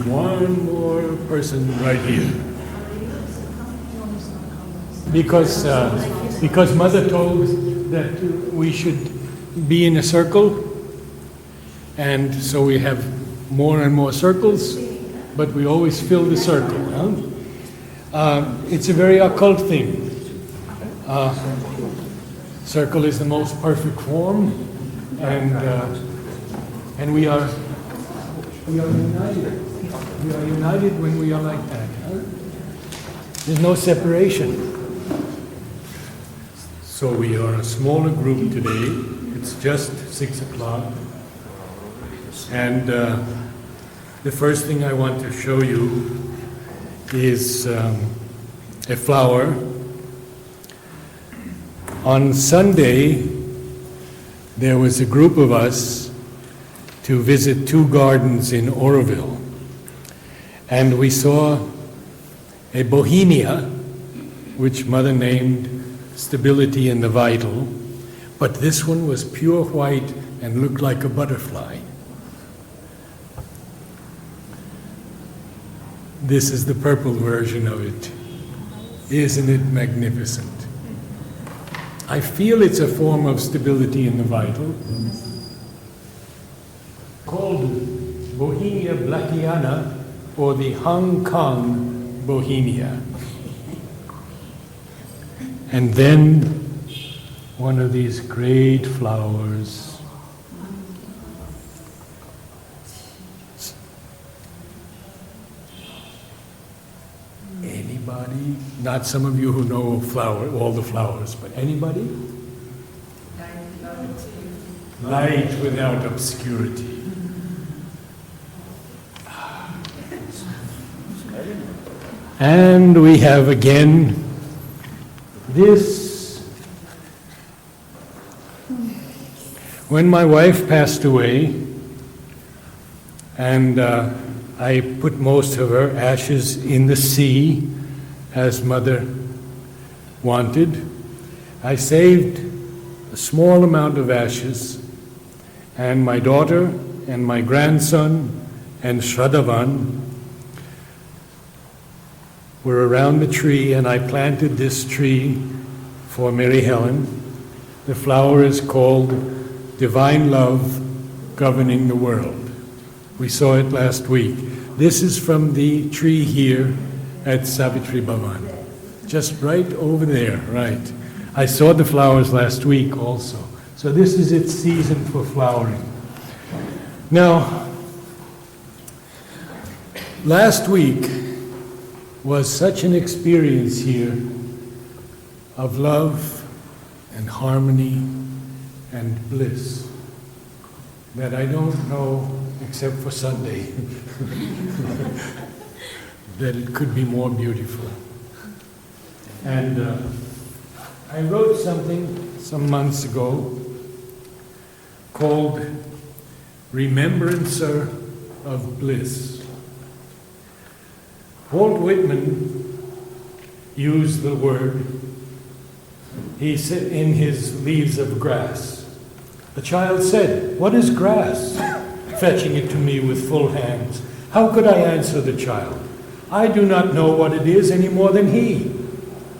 one more person right here. Because Mother told that we should be in a circle, and so we have more and more circles, but we always fill the circle. It's a very occult thing. Circle is the most perfect form, and we are united. We are united when we are like that. There's no separation. So we are a smaller group today. It's just 6 o'clock. And the first thing I want to show you is a flower. On Sunday, there was a group of us to visit 2 gardens in Oroville. And we saw a Bohemia, which Mother named Stability in the Vital, but this one was pure white and looked like a butterfly. This is the purple version of it. Isn't it magnificent? I feel it's a form of stability in the vital. Called Bohemia blackiana, or the Hong Kong Bohemia. And then one of these great flowers. Anybody? Not some of you who know all the flowers, but anybody? Light without obscurity. And we have again this. When my wife passed away, and I put most of her ashes in the sea, as Mother wanted, I saved a small amount of ashes, and my daughter and my grandson and Shraddhavan were around the tree, and I planted this tree for Mary Helen. The flower is called Divine Love Governing the World. We saw it last week. This is from the tree here at Savitri Bhavan. Just right over there, right. I saw the flowers last week also. So this is its season for flowering. Now, last week was such an experience here of love and harmony and bliss that I don't know, except for Sunday, that it could be more beautiful. And I wrote something some months ago called Remembrancer of Bliss. Walt Whitman used the word, he said in his Leaves of Grass. The child said, "What is grass?" fetching it to me with full hands. How could I answer the child? I do not know what it is any more than he.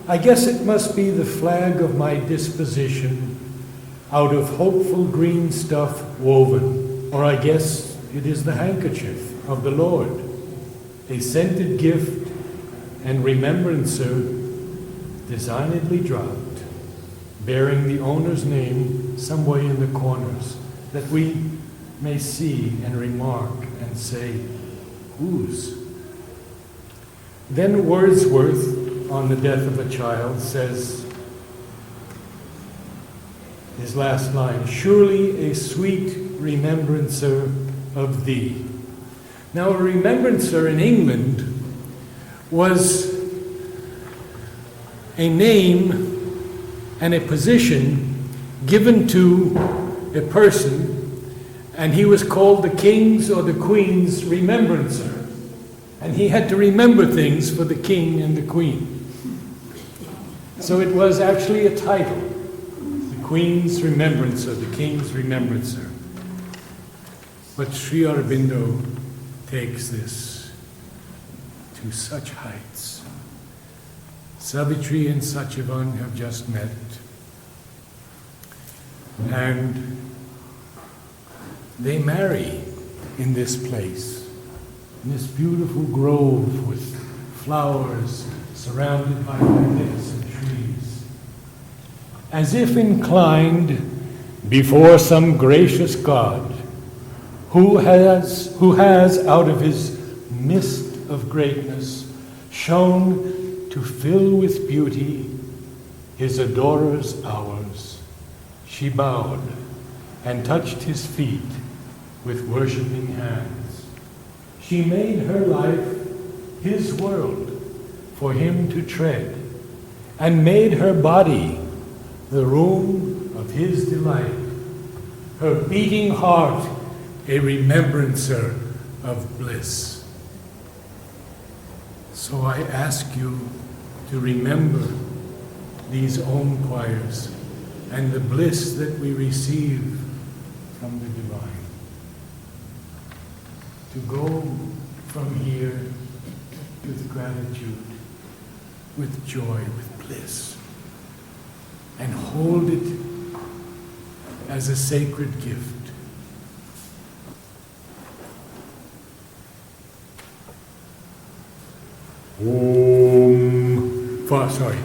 I guess it must be the flag of my disposition, out of hopeful green stuff woven, or I guess it is the handkerchief of the Lord, a scented gift and remembrancer designedly dropped, bearing the owner's name some way in the corners, that we may see and remark and say, whose? Then Wordsworth, on the death of a child, says, his last line, surely a sweet remembrancer of thee. Now, a remembrancer in England was a name and a position given to a person, and he was called the king's or the queen's remembrancer. And he had to remember things for the king and the queen. So it was actually a title, the queen's remembrancer, the king's remembrancer. But Sri Aurobindo takes this to such heights. Savitri and Satyavan have just met, and they marry in this place, in this beautiful grove with flowers surrounded by magnificent trees, as if inclined before some gracious God who has out of his mist of greatness shone to fill with beauty his adorer's hours. She bowed and touched his feet with worshiping hands. She made her life his world for him to tread, and made her body the room of his delight, her beating heart a remembrancer of bliss. So I ask you to remember these Om choirs and the bliss that we receive from the divine. To go from here with gratitude, with joy, with bliss, and hold it as a sacred gift. Sorry.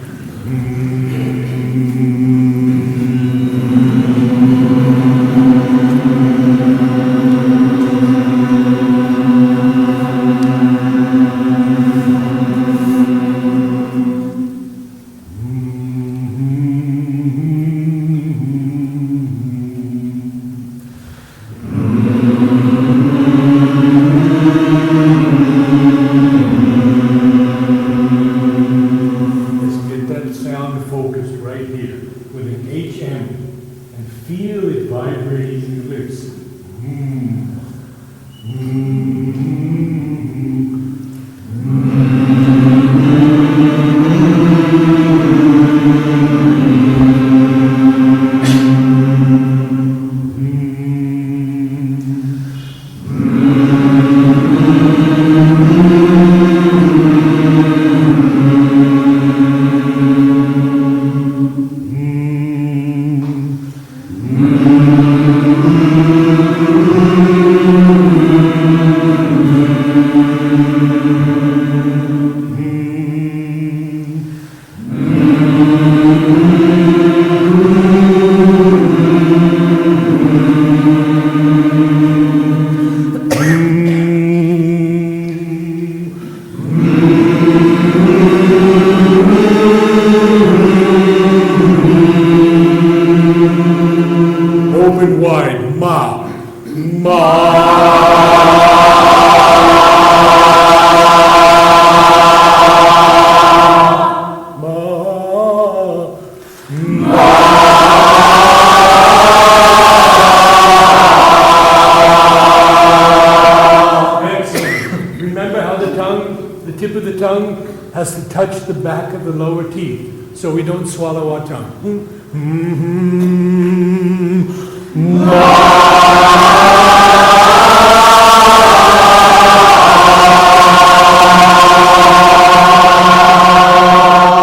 Has to touch the back of the lower teeth so we don't swallow our tongue.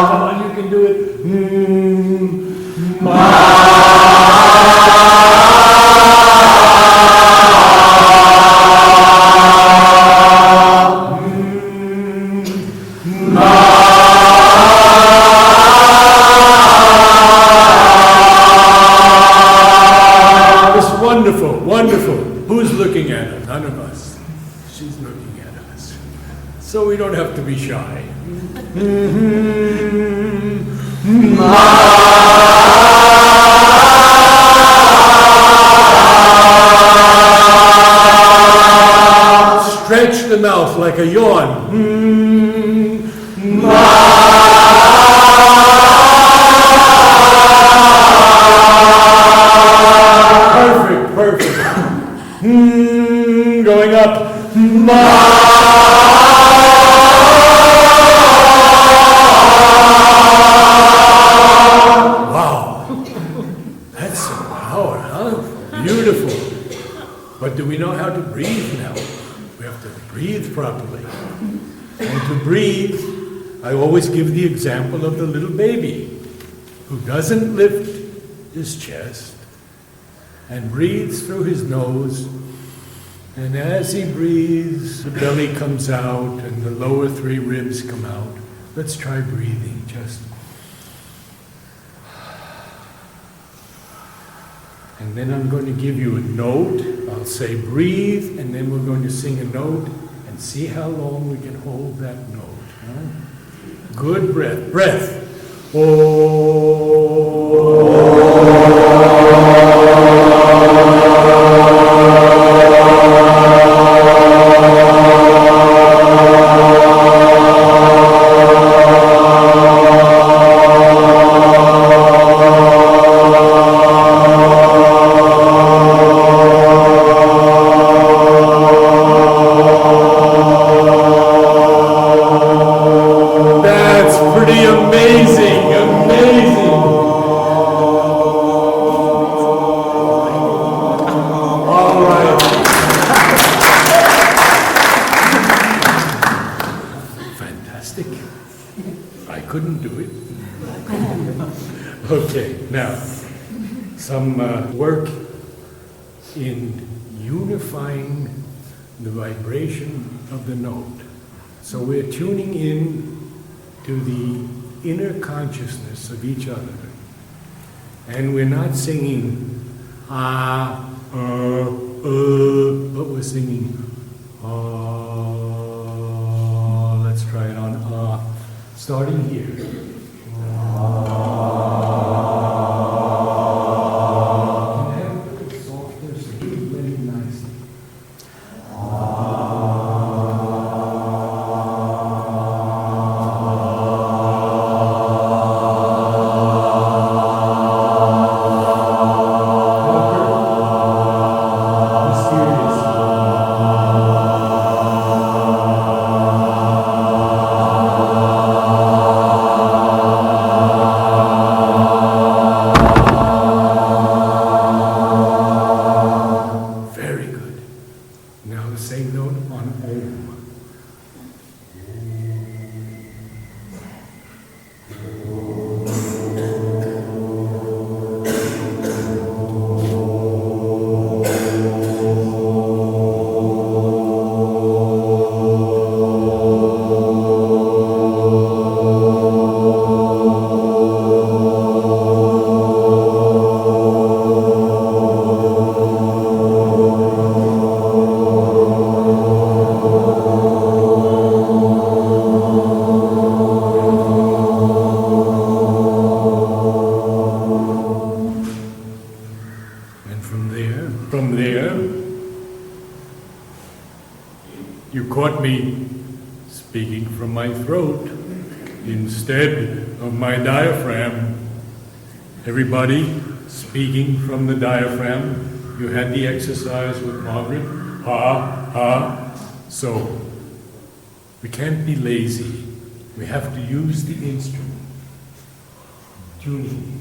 Come on, you can do it. Wonderful, wonderful. Who's looking at her? None of us. She's looking at us. So we don't have to be shy. Stretch the mouth like a yawn. Perfect. Going up. Wow. That's some power, huh? Beautiful. But do we know how to breathe now? We have to breathe properly. And to breathe, I always give the example of the little baby who doesn't lift his chest and breathes through his nose. And as he breathes, the belly comes out and the lower 3 ribs come out. Let's try breathing just. And then I'm going to give you a note. I'll say breathe, and then we're going to sing a note and see how long we can hold that note. Huh? Good breath. Breath. I couldn't do it. Okay, now, some work in unifying the vibration of the note. So we're tuning in to the inner consciousness of each other. And we're not singing but we're singing let's try it on starting here. And have a little softer so you blend it nicely. From there, you caught me speaking from my throat instead of my diaphragm. Everybody speaking from the diaphragm. You had the exercise with Margaret. Ha, ha. So, we can't be lazy. We have to use the instrument. Tuning.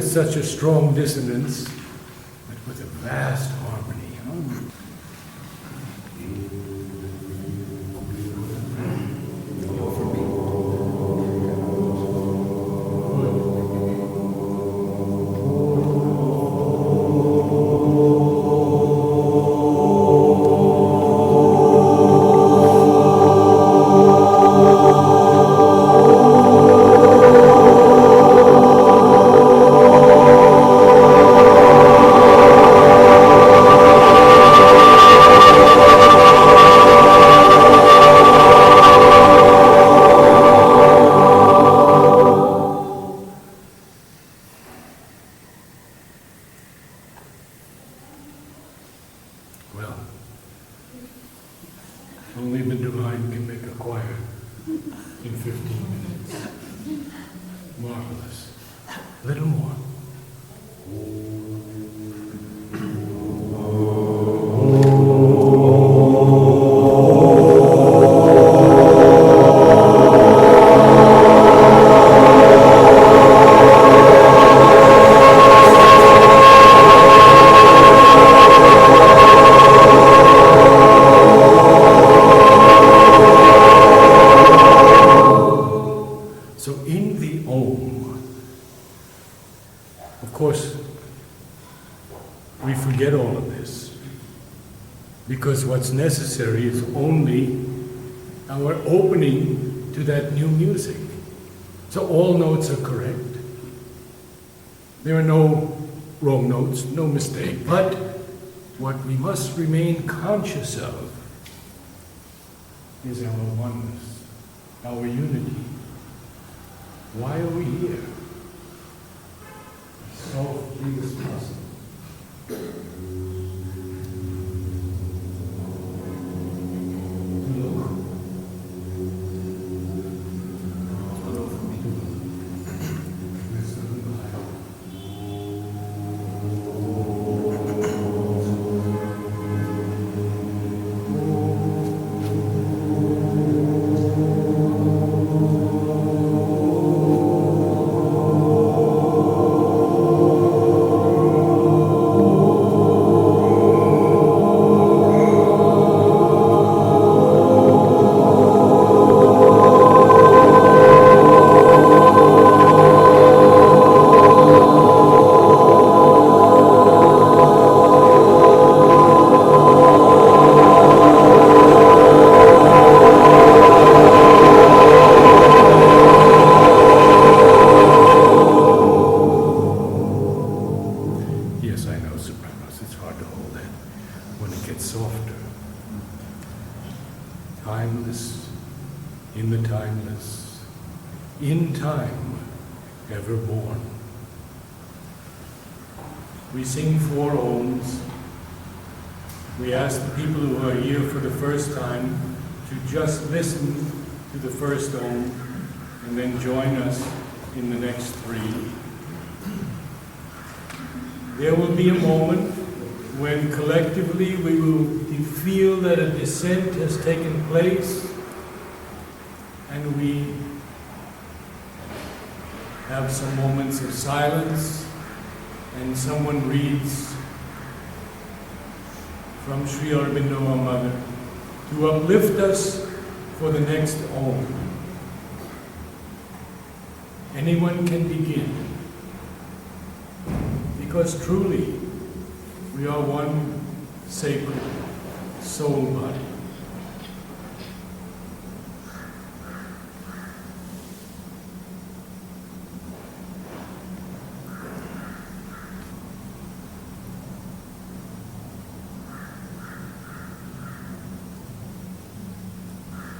such a strong dissonance, but with a vast harmony. Well, only the divine can make a choir in 15 minutes. Marvelous. A little more. So in the Om, of course, we forget all of this, because what's necessary is only our opening to that new music. So all notes are correct. There are no wrong notes, no mistake. But what we must remain conscious of is our oneness, our unity. Why are we here? So free as possible. Timeless, in the timeless, in time, ever born. We sing 4 Oms. We ask the people who are here for the first time to just listen to the first Om and then join us in the next 3. There will be a moment when collectively we will feel that a descent has taken place and we have some moments of silence and someone reads from Sri Aurobindo, our mother, to uplift us for the next Om. Anyone can begin, because truly we are one sacred soul body.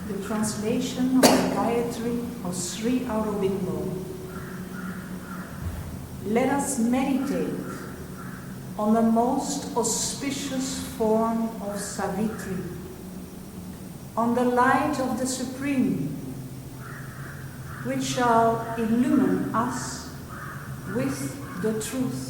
The translation of the Gayatri of Sri Aurobindo. Let us meditate on the most auspicious form of Savitri, on the light of the Supreme, which shall illumine us with the truth.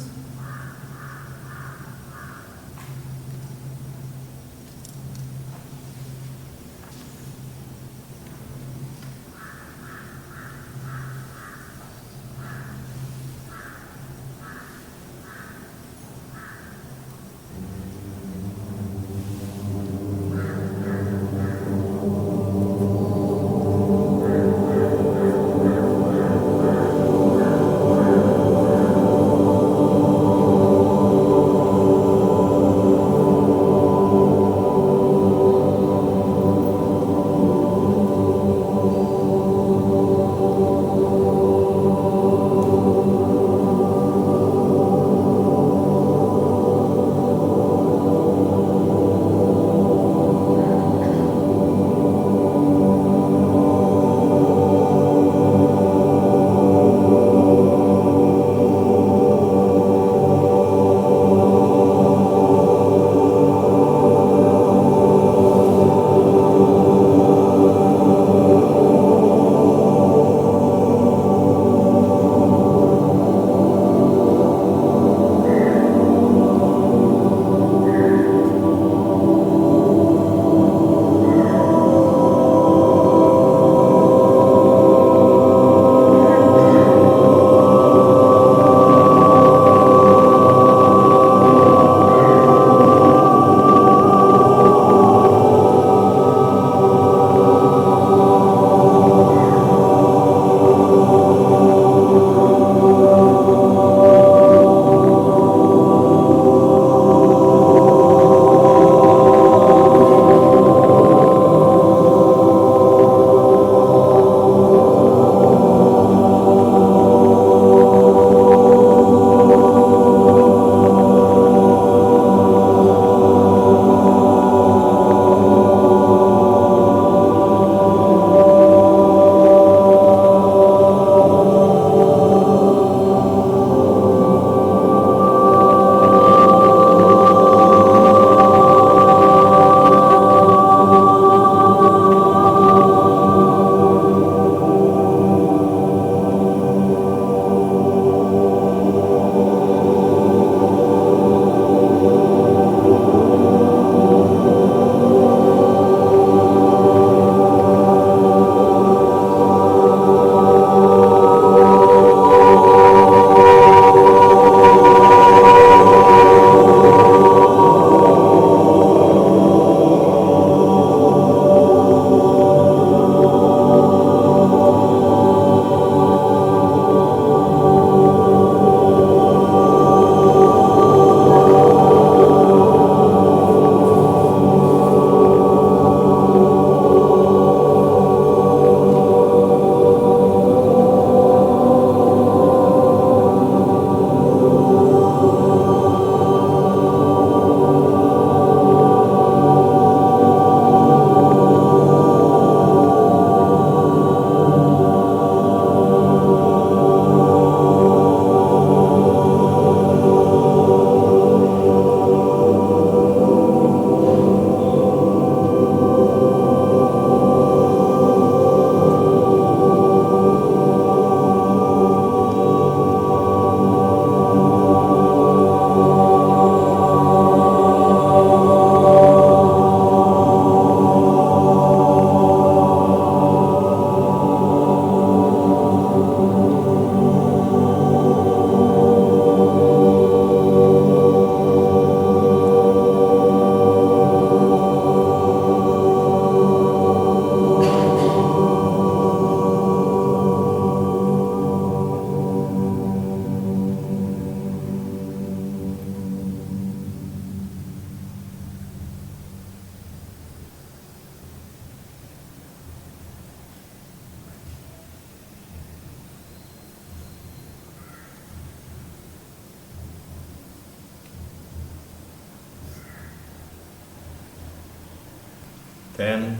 Then,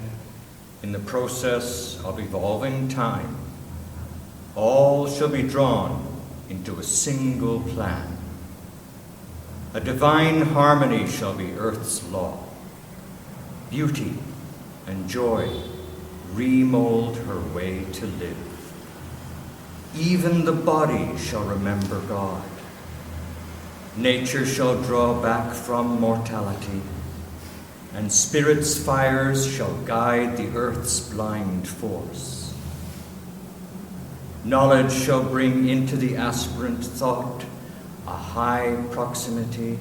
in the process of evolving time, all shall be drawn into a single plan. A divine harmony shall be Earth's law. Beauty and joy remold her way to live. Even the body shall remember God. Nature shall draw back from mortality, and spirit's fires shall guide the earth's blind force. Knowledge shall bring into the aspirant thought a high proximity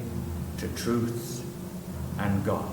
to truth and God.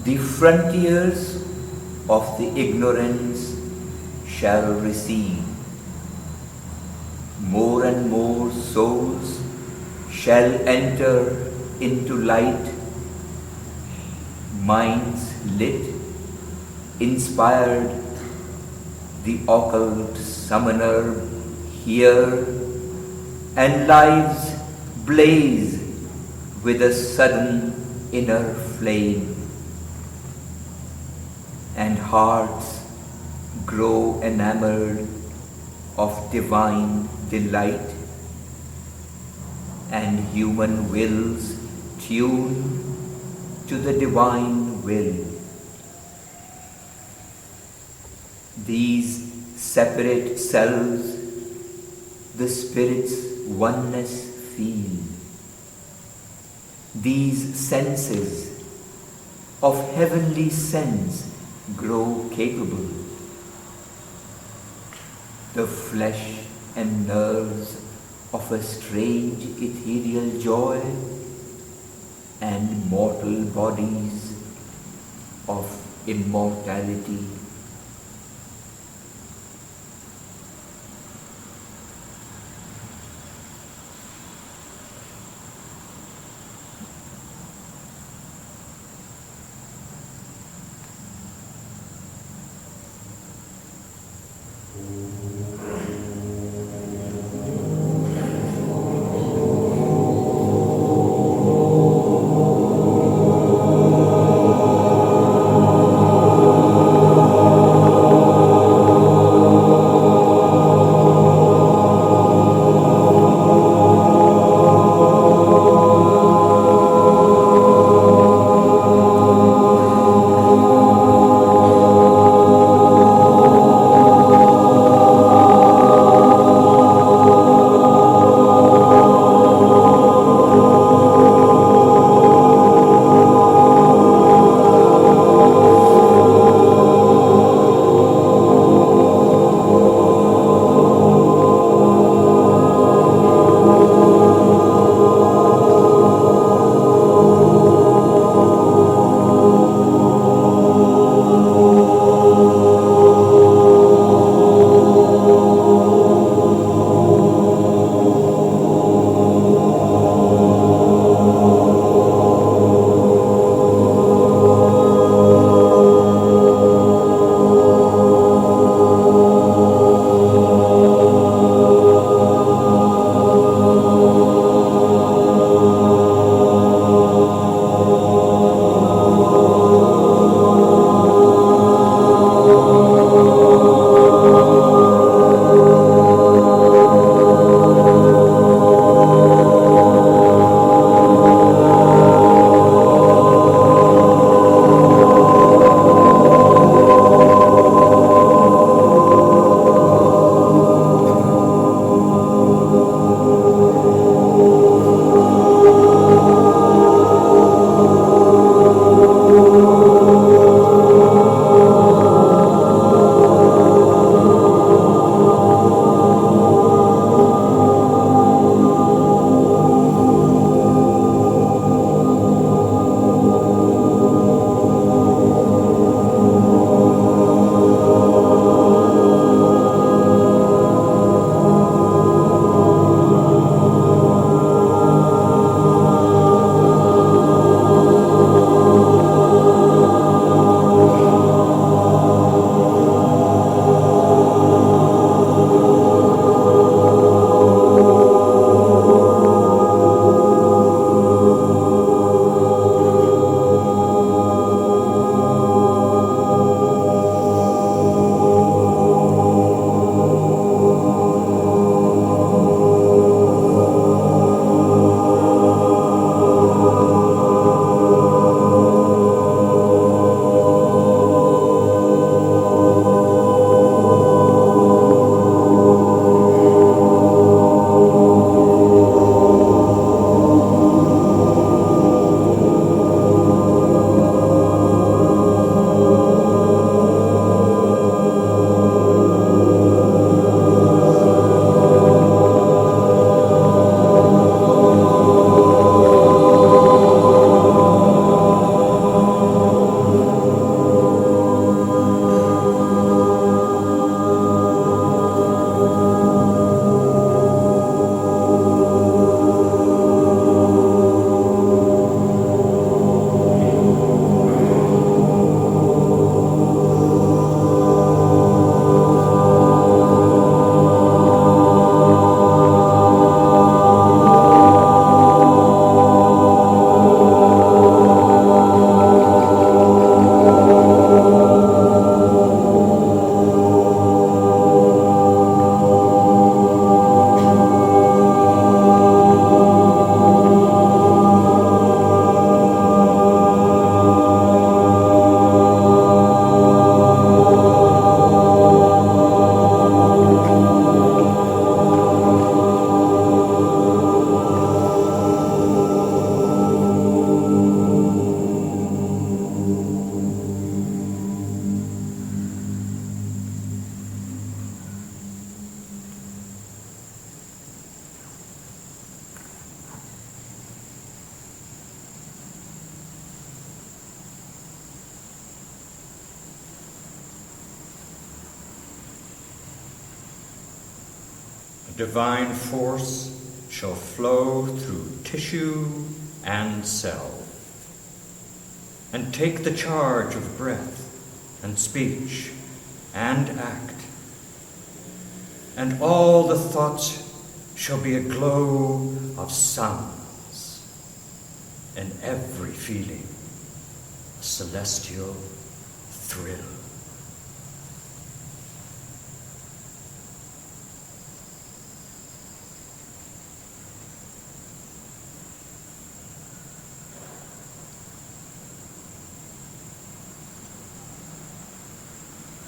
The frontiers of the ignorance shall recede. More and more souls shall enter into light, minds lit inspired the occult summoner here, and lives blaze with a sudden inner flame, and hearts grow enamored of divine delight, and human wills tune to the divine will. These separate selves the Spirit's oneness feel. These senses of heavenly sense grow capable. The flesh and nerves of a strange ethereal joy, and mortal bodies of immortality. divine force shall flow through tissue and cell, and take the charge of breath and speech and act, and all the thoughts shall be a glow of sounds, and every feeling a celestial thrill.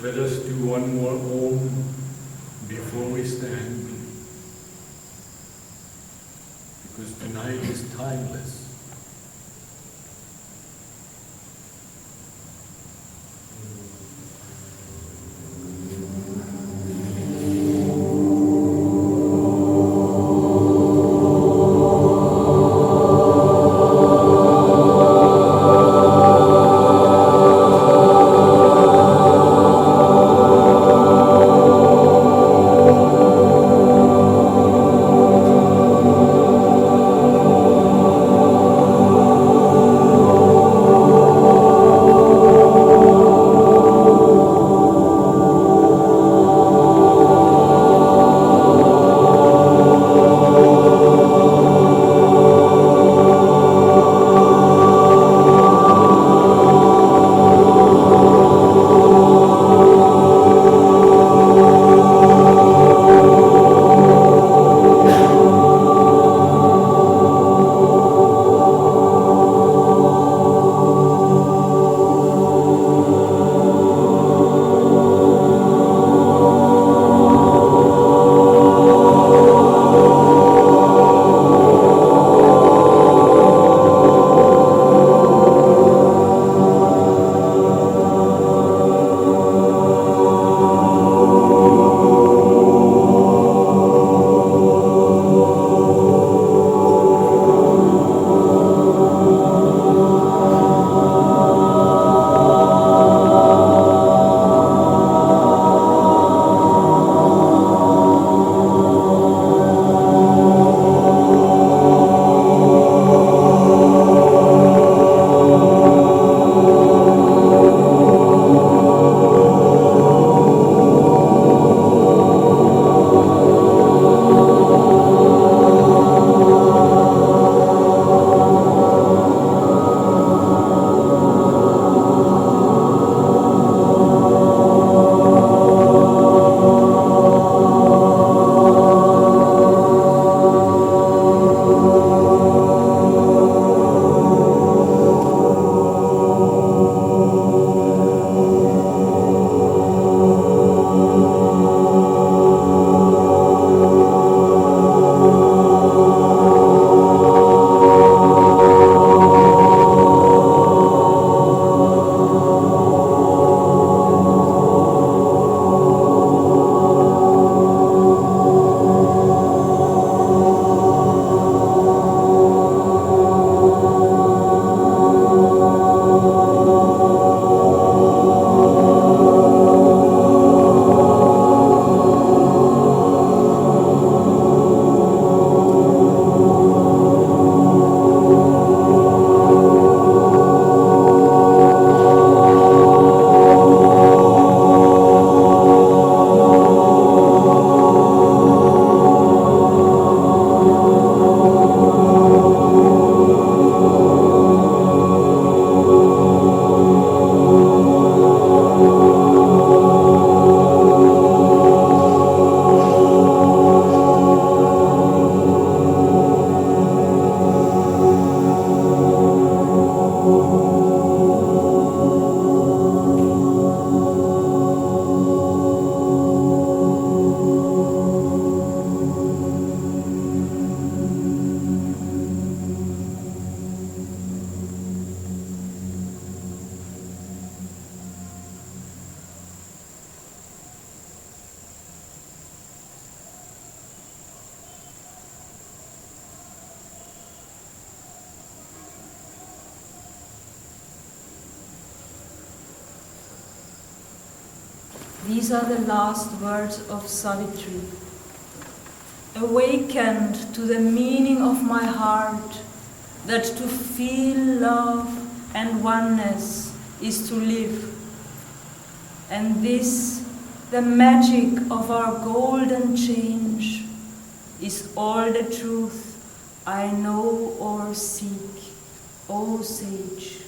Let us do one more Om before we stand, because tonight is timeless. These are the last words of Savitri. awakened to the meaning of my heart, that to feel love and oneness is to live. And this, the magic of our golden change, is all the truth I know or seek, O sage.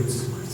words.